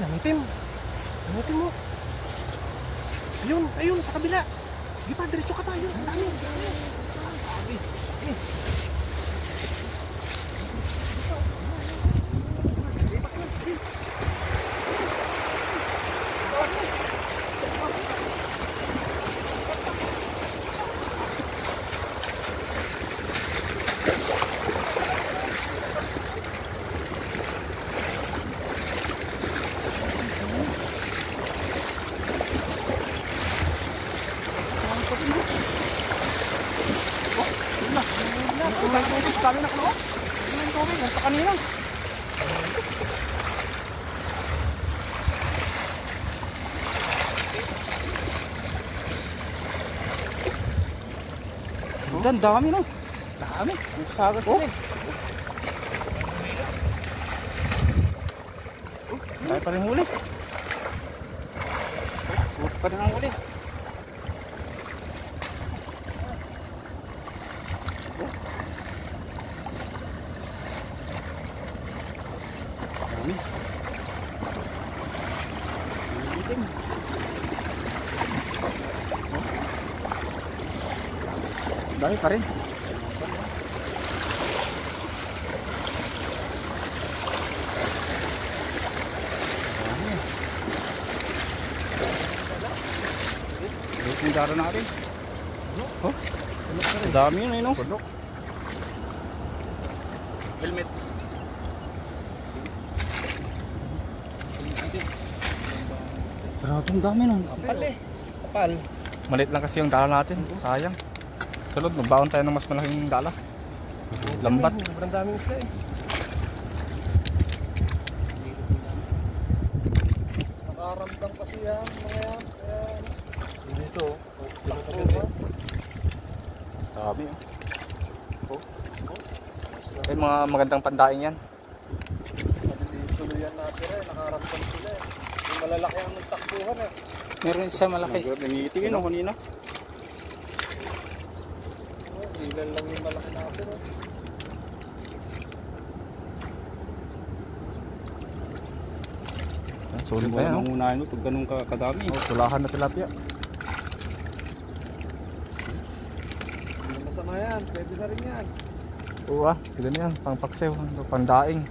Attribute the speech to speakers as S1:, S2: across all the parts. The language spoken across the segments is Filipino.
S1: Nangitim. Nangitim mo. Ayun, ayun, sa kabila. Di pa, diretso ka pa. Ayun, ang dami. Sabi. Dami na ko. Ano yung tubig? Nasa kanina.
S2: Ang dami no.
S1: Dami.
S2: Sagas
S1: Oh.
S2: na eh.
S1: Dami pa rin huli.
S2: Suot pa rin ang huli. Dami. Itim. Dami pa rin. Yung daro natin. Oh, dami yun eh no? Helmet. Grabe ang dami nun.
S1: Kapal eh. Kapal.
S2: Maliit lang kasi yung dala natin. Sayang. Sunod, magbaon tayo ng mas malaking dala. Lambat.
S1: Sobrang daming isla eh.
S3: Nakaramdam kasi yan, mga yan.
S1: Dito.
S2: Sabi oh. Mga magandang pandaing yan.
S3: Tuloyan natin eh, nakaramdam sila eh. Yung malalaki ang nagtakbuhan eh.
S2: Meron isa malaki. Nangitingin o kanina.
S3: Ilan lang yung malaki natin eh.
S2: Sulit pa yan.
S3: Mangunahin mo pag ganun kadami.
S2: Oh, tulahan na tilapia.
S3: Masama yan, pwede na rin yan.
S2: Oo ah, sige na yan. Pangpaksew, pandaing.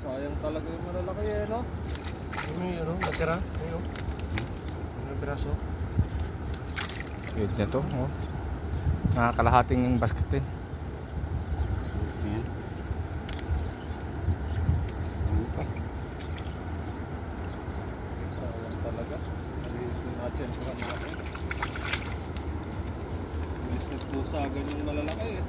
S3: Sayang talaga yung malalaki eh, no?
S1: Ano, natira? Ayun. Ano piraso?
S2: Good na to. Oh. Nakakalahating basket din.
S3: Sulit na yan. Sayang talaga. Natsensuhan natin. Bilis nagpusagan yung malalaki eh.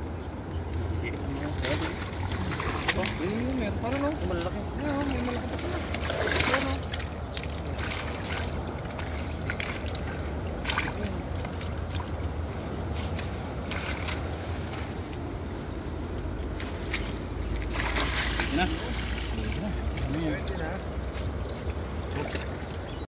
S3: Oh, yun meron pa rin oh. Malalaki. Yan, may malaki pa pala. Yan oh. Yan na.